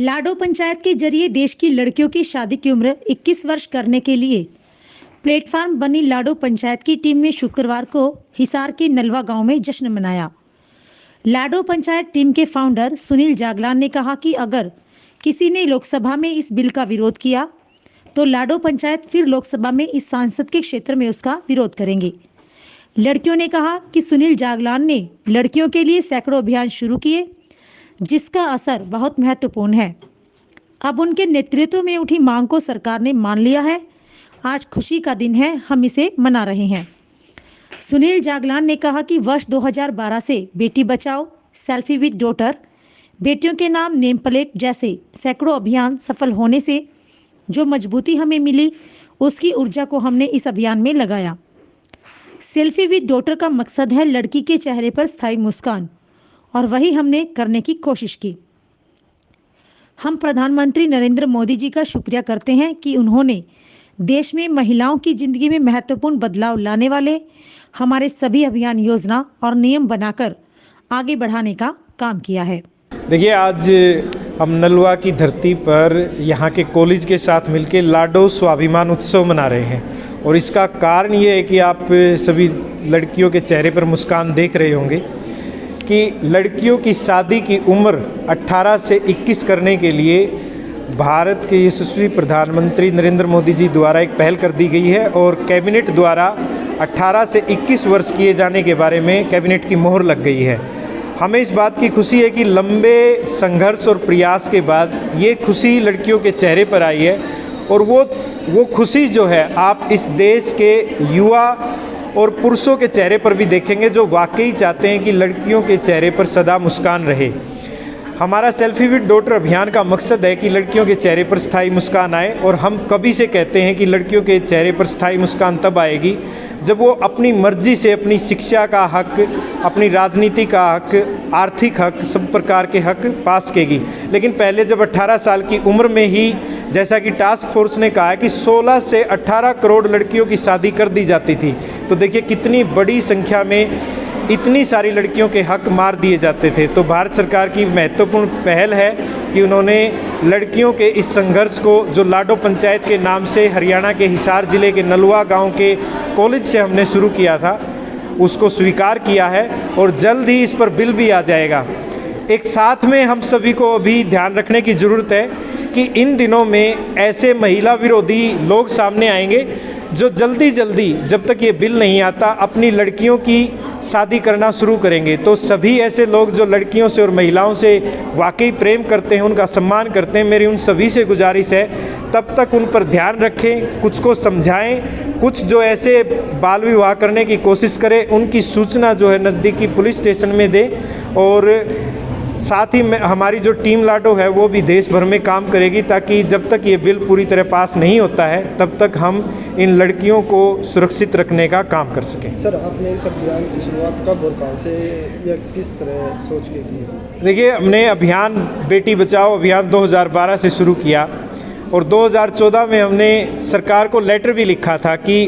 लाडो पंचायत के जरिए देश की लड़कियों की शादी की उम्र 21 वर्ष करने के लिए प्लेटफॉर्म बनी लाडो पंचायत की टीम ने शुक्रवार को हिसार के नलवा गांव में जश्न मनाया। लाडो पंचायत टीम के फाउंडर सुनील जागलान ने कहा कि अगर किसी ने लोकसभा में इस बिल का विरोध किया तो लाडो पंचायत फिर लोकसभा में इस सांसद के क्षेत्र में उसका विरोध करेंगे। लड़कियों ने कहा कि सुनील जागलान ने लड़कियों के लिए सैकड़ों अभियान शुरू किए जिसका असर बहुत महत्वपूर्ण है। अब उनके नेतृत्व में उठी मांग को सरकार ने मान लिया है। आज खुशी का दिन है, हम इसे मना रहे हैं। सुनील जागलान ने कहा कि वर्ष 2012 से Beti Bachao, selfie with daughter, बेटियों के नाम नेम प्लेट जैसे सैकड़ों अभियान सफल होने से जो मजबूती हमें मिली उसकी ऊर्जा को हमने इस अभियान में लगाया। सेल्फी विद डॉटर का मकसद है लड़की के चेहरे पर स्थायी मुस्कान, और वही हमने करने की कोशिश की। हम प्रधानमंत्री नरेंद्र मोदी जी का शुक्रिया करते हैं कि उन्होंने देश में महिलाओं की जिंदगी में महत्वपूर्ण बदलाव लाने वाले हमारे सभी अभियान, योजना और नियम बनाकर आगे बढ़ाने का काम किया है। देखिए, आज हम नलवा की धरती पर यहाँ के कॉलेज के साथ मिलकर लाडो स्वाभिमान उत्सव मना रहे हैं, और इसका कारण ये है कि आप सभी लड़कियों के चेहरे पर मुस्कान देख रहे होंगे कि लड़कियों की शादी की उम्र 18 से 21 करने के लिए भारत के यशस्वी प्रधानमंत्री नरेंद्र मोदी जी द्वारा एक पहल कर दी गई है, और कैबिनेट द्वारा 18 से 21 वर्ष किए जाने के बारे में कैबिनेट की मोहर लग गई है। हमें इस बात की खुशी है कि लंबे संघर्ष और प्रयास के बाद ये खुशी लड़कियों के चेहरे पर आई है, और वो खुशी जो है आप इस देश के युवा और पुरुषों के चेहरे पर भी देखेंगे, जो वाकई चाहते हैं कि लड़कियों के चेहरे पर सदा मुस्कान रहे। हमारा सेल्फी विद डॉटर अभियान का मकसद है कि लड़कियों के चेहरे पर स्थायी मुस्कान आए, और हम कभी से कहते हैं कि लड़कियों के चेहरे पर स्थायी मुस्कान तब आएगी जब वो अपनी मर्जी से अपनी शिक्षा का हक, अपनी राजनीति का हक, आर्थिक हक, सब प्रकार के हक पा सकेगी। लेकिन पहले जब 18 साल की उम्र में ही, जैसा कि टास्क फोर्स ने कहा है कि 16 से 18 करोड़ लड़कियों की शादी कर दी जाती थी, तो देखिए कितनी बड़ी संख्या में इतनी सारी लड़कियों के हक मार दिए जाते थे। तो भारत सरकार की महत्वपूर्ण पहल है कि उन्होंने लड़कियों के इस संघर्ष को, जो लाडो पंचायत के नाम से हरियाणा के हिसार ज़िले के नलवा गांव के कॉलेज से हमने शुरू किया था, उसको स्वीकार किया है, और जल्द ही इस पर बिल भी आ जाएगा। एक साथ में हम सभी को अभी ध्यान रखने की ज़रूरत है कि इन दिनों में ऐसे महिला विरोधी लोग सामने आएंगे जो जल्दी जब तक ये बिल नहीं आता अपनी लड़कियों की शादी करना शुरू करेंगे। तो सभी ऐसे लोग जो लड़कियों से और महिलाओं से वाकई प्रेम करते हैं, उनका सम्मान करते हैं, मेरी उन सभी से गुजारिश है तब तक उन पर ध्यान रखें, कुछ को समझाएं, कुछ जो ऐसे बाल विवाह करने की कोशिश करें उनकी सूचना जो है नज़दीकी पुलिस स्टेशन में दें। और साथ ही में हमारी जो टीम लाडो है वो भी देश भर में काम करेगी, ताकि जब तक ये बिल पूरी तरह पास नहीं होता है तब तक हम इन लड़कियों को सुरक्षित रखने का काम कर सकें। सर, आपने इस अभियान की शुरुआत कब और कहाँ से या किस तरह सोच के की? देखिए, हमने अभियान बेटी बचाओ अभियान 2012 से शुरू किया, और 2014 में हमने सरकार को लेटर भी लिखा था कि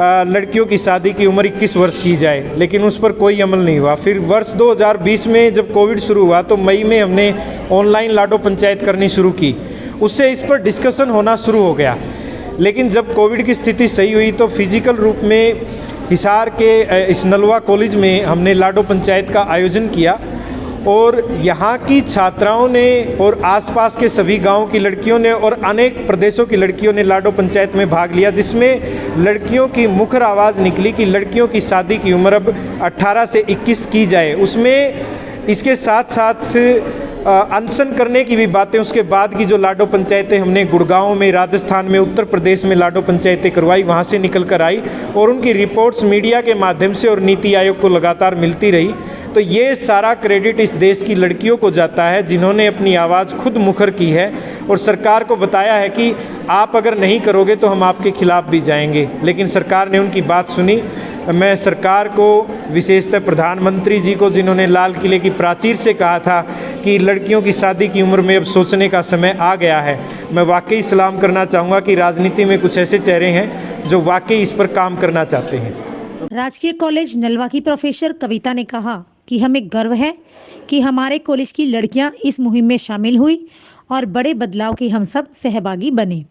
लड़कियों की शादी की उम्र 21 वर्ष की जाए, लेकिन उस पर कोई अमल नहीं हुआ। फिर वर्ष 2020 में जब कोविड शुरू हुआ तो मई में हमने ऑनलाइन लाडो पंचायत करनी शुरू की, उससे इस पर डिस्कशन होना शुरू हो गया। लेकिन जब कोविड की स्थिति सही हुई तो फिजिकल रूप में हिसार के इस नलवा कॉलेज में हमने लाडो पंचायत का आयोजन किया, और यहाँ की छात्राओं ने और आसपास के सभी गांवों की लड़कियों ने और अनेक प्रदेशों की लड़कियों ने लाडो पंचायत में भाग लिया, जिसमें लड़कियों की मुखर आवाज़ निकली कि लड़कियों की शादी की उम्र अब 18 से 21 की जाए। उसमें इसके साथ साथ अनशन करने की भी बातें, उसके बाद की जो लाडो पंचायतें हमने गुड़गांव में, राजस्थान में, उत्तर प्रदेश में लाडो पंचायतें करवाई, वहाँ से निकल कर आई, और उनकी रिपोर्ट्स मीडिया के माध्यम से और नीति आयोग को लगातार मिलती रही। तो ये सारा क्रेडिट इस देश की लड़कियों को जाता है जिन्होंने अपनी आवाज़ खुद मुखर की है, और सरकार को बताया है कि आप अगर नहीं करोगे तो हम आपके खिलाफ भी जाएंगे। लेकिन सरकार ने उनकी बात सुनी। मैं सरकार को, विशेषतः प्रधानमंत्री जी को, जिन्होंने लाल किले की प्राचीर से कहा था कि लड़कियों की शादी की उम्र में अब सोचने का समय आ गया है, मैं वाकई सलाम करना चाहूँगा कि राजनीति में कुछ ऐसे चेहरे हैं जो वाकई इस पर काम करना चाहते हैं। राजकीय कॉलेज नलवा की प्रोफेसर कविता ने कहा कि हमें गर्व है कि हमारे कॉलेज की लड़कियां इस मुहिम में शामिल हुई और बड़े बदलाव के हम सब सहभागी बने।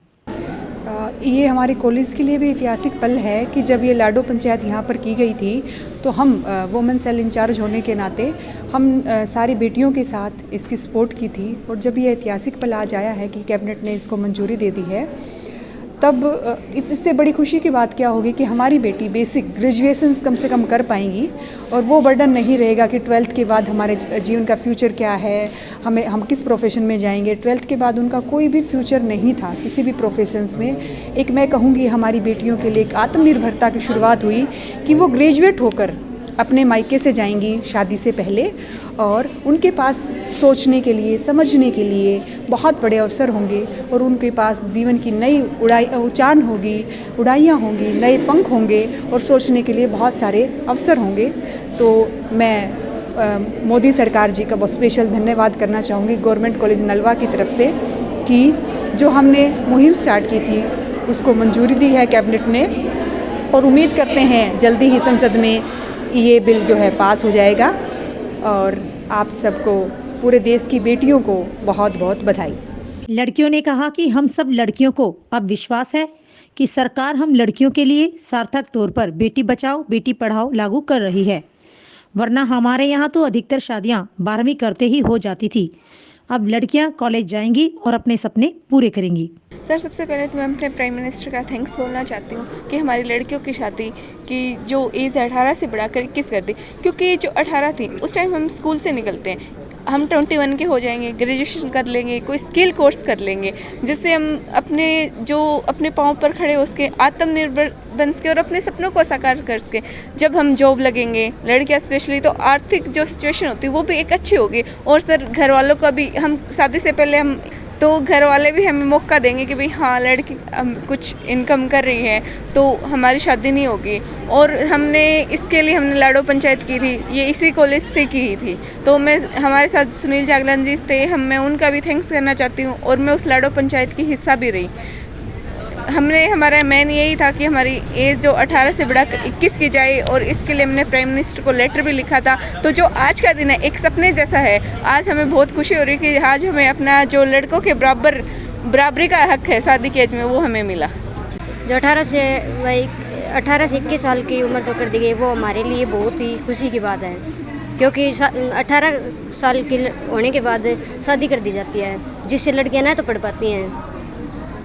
ये हमारे कॉलेज के लिए भी ऐतिहासिक पल है कि जब ये लाडो पंचायत यहाँ पर की गई थी तो हम वुमेन सेल इंचार्ज होने के नाते हम सारी बेटियों के साथ इसकी सपोर्ट की थी। और जब ये ऐतिहासिक पल आज आया है कि कैबिनेट ने इसको मंजूरी दे दी है, तब इससे बड़ी खुशी की बात क्या होगी कि हमारी बेटी बेसिक ग्रेजुएशन कम से कम कर पाएंगी और वो बर्डन नहीं रहेगा कि 12th के बाद हमारे जीवन का फ्यूचर क्या है, हम किस प्रोफेशन में जाएंगे। 12th के बाद उनका कोई भी फ्यूचर नहीं था किसी भी प्रोफेशंस में। एक मैं कहूँगी हमारी बेटियों के लिए एक आत्मनिर्भरता की शुरुआत हुई कि वो ग्रेजुएट होकर अपने मायके से जाएंगी शादी से पहले और उनके पास सोचने के लिए, समझने के लिए बहुत बड़े अवसर होंगे और उनके पास जीवन की नई उड़ान होगी, उड़ाइयाँ होंगी, नए पंख होंगे और सोचने के लिए बहुत सारे अवसर होंगे। तो मैं मोदी सरकार जी का बहुत स्पेशल धन्यवाद करना चाहूँगी गवर्नमेंट कॉलेज नलवा की तरफ से कि जो हमने मुहिम स्टार्ट की थी उसको मंजूरी दी है कैबिनेट ने और उम्मीद करते हैं जल्दी ही संसद में ये बिल जो है पास हो जाएगा। और आप सबको, पूरे देश की बेटियों को बहुत बहुत बधाई। लड़कियों ने कहा कि हम सब लड़कियों को अब विश्वास है कि सरकार हम लड़कियों के लिए सार्थक तौर पर बेटी बचाओ बेटी पढ़ाओ लागू कर रही है, वरना हमारे यहाँ तो अधिकतर शादियाँ 12वीं करते ही हो जाती थी। अब लड़कियां कॉलेज जाएंगी और अपने सपने पूरे करेंगी। सर, सबसे पहले तो मैं अपने प्राइम मिनिस्टर का थैंक्स बोलना चाहती हूँ कि हमारी लड़कियों की शादी की जो एज 18 से बढ़ाकर 21 कर दी, क्योंकि जो 18 थी उस टाइम हम स्कूल से निकलते हैं, हम 21 के हो जाएंगे, ग्रेजुएशन कर लेंगे, कोई स्किल कोर्स कर लेंगे जिससे हम अपने पाँव पर खड़े हो सके, आत्मनिर्भर बन सके और अपने सपनों को साकार कर सके। जब हम जॉब लगेंगे, लड़कियां स्पेशली, तो आर्थिक जो सिचुएशन होती है वो भी एक अच्छी होगी। और सर, घर वालों का भी, हम शादी से पहले हम तो घर वाले भी हमें मौका देंगे कि भाई हाँ, लड़की कुछ इनकम कर रही है तो हमारी शादी नहीं होगी। और इसके लिए हमने लाडो पंचायत की थी, ये इसी कॉलेज से की थी। तो हमारे साथ सुनील जागलान जी थे, मैं उनका भी थैंक्स करना चाहती हूँ और मैं उस लाडो पंचायत की हिस्सा भी रही। हमारा मेन यही था कि हमारी एज जो 18 से बढ़ाकर 21 की जाए और इसके लिए हमने प्राइम मिनिस्टर को लेटर भी लिखा था। तो जो आज का दिन है एक सपने जैसा है। आज हमें बहुत खुशी हो रही है कि आज हमें अपना जो लड़कों के बराबरी का हक है शादी की एज में, वो हमें मिला। जो 18 से 21 साल की उम्र तो कर दी गई, वो हमारे लिए बहुत ही खुशी की बात है, क्योंकि 18 साल के होने के बाद शादी कर दी जाती है, जिससे लड़कियां ना तो पढ़ पाती हैं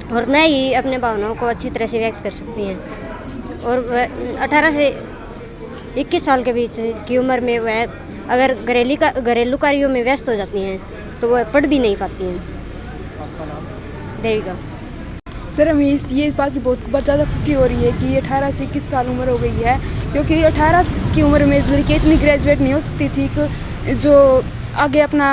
और न ही अपने भावनाओं को अच्छी तरह से व्यक्त कर सकती हैं। और 18 से 21 साल के बीच की उम्र में वह अगर घरेलू कार्यों में व्यस्त हो जाती हैं तो वह पढ़ भी नहीं पाती हैं। देविका। सर, हमें ये बात की बहुत ज़्यादा खुशी हो रही है कि 18 से 21 साल उम्र हो गई है, क्योंकि 18 की उम्र में लड़कियाँ इतनी ग्रेजुएट नहीं हो सकती थी कि जो आगे अपना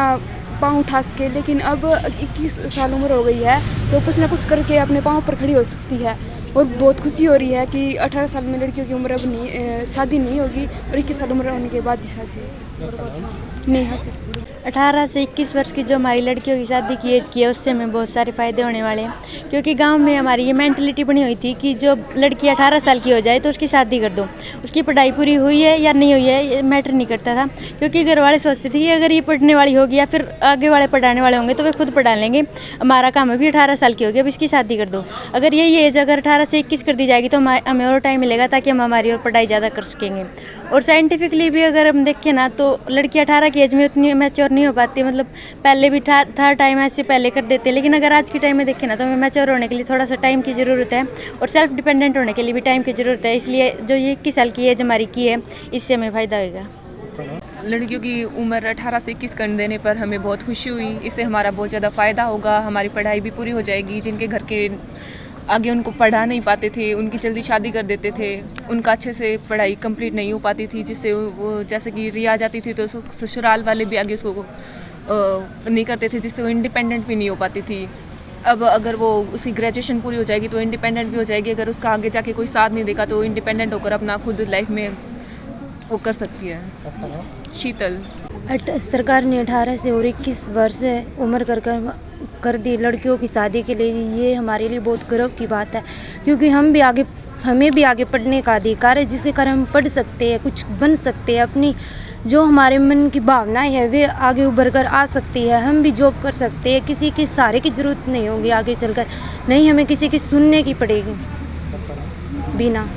पाँव उठा सके, लेकिन अब 21 साल उम्र हो गई है तो कुछ ना कुछ करके अपने पाँव पर खड़ी हो सकती है। और बहुत खुशी हो रही है कि 18 साल में लड़कियों की उम्र अब शादी नहीं होगी और 21 साल उम्र होने के बाद ही शादी होगी। नेहा सर। 18 से 21 वर्ष की जो हमारी लड़कियों की शादी की एज की है, उससे हमें बहुत सारे फ़ायदे होने वाले हैं, क्योंकि गांव में हमारी ये मेंटलिटी बनी हुई थी कि जो लड़की 18 साल की हो जाए तो उसकी शादी कर दो, उसकी पढ़ाई पूरी हुई है या नहीं हुई है ये मैटर नहीं करता था, क्योंकि घर वाले सोचते थे कि अगर ये पढ़ने वाली होगी या फिर आगे वाले पढ़ाने वाले होंगे तो वे खुद पढ़ा लेंगे, हमारा काम अभी 18 साल की होगी, अब इसकी शादी कर दो। अगर यही एज अगर 18 से 21 कर दी जाएगी तो हमें और टाइम मिलेगा ताकि हम हमारी और पढ़ाई ज़्यादा कर सकेंगे। और साइंटिफिकली भी अगर हम देखें ना तो लड़की 18 की एज में उतनी मैच्योर नहीं हो पाती, मतलब पहले भी था टाइम ऐसे पहले कर देते, लेकिन अगर आज के टाइम में देखें ना तो हमें मैच्योर होने के लिए थोड़ा सा टाइम की ज़रूरत है और सेल्फ डिपेंडेंट होने के लिए भी टाइम की ज़रूरत है। इसलिए जो ये 21 साल की एज हमारी की है, इससे हमें फ़ायदा होगा। लड़कियों की उम्र 18 से 21 कर देने पर हमें बहुत खुशी हुई, इससे हमारा बहुत ज़्यादा फ़ायदा होगा, हमारी पढ़ाई भी पूरी हो जाएगी। जिनके घर के आगे उनको पढ़ा नहीं पाते थे, उनकी जल्दी शादी कर देते थे, उनका अच्छे से पढ़ाई कंप्लीट नहीं हो पाती थी, जिससे वो जैसे कि रिया जाती थी तो ससुराल वाले भी आगे उसको नहीं करते थे, जिससे वो इंडिपेंडेंट भी नहीं हो पाती थी। अब अगर वो उसकी ग्रेजुएशन पूरी हो जाएगी तो इंडिपेंडेंट भी हो जाएगी। अगर उसका आगे जाके कोई साथ नहीं देगा तो इंडिपेंडेंट होकर अपना खुद लाइफ में वो कर सकती है। शीतल। सरकार ने 18 से और 21 वर्ष उम्र कर दी लड़कियों की शादी के लिए। ये हमारे लिए बहुत गर्व की बात है, क्योंकि हमें भी आगे पढ़ने का अधिकार है, जिसके कारण हम पढ़ सकते हैं, कुछ बन सकते हैं, अपनी जो हमारे मन की भावनाएं है वे आगे उभर कर आ सकती है। हम भी जॉब कर सकते हैं, किसी के सहारे की ज़रूरत नहीं होगी आगे चलकर, नहीं हमें किसी की सुनने की पड़ेगी बिना।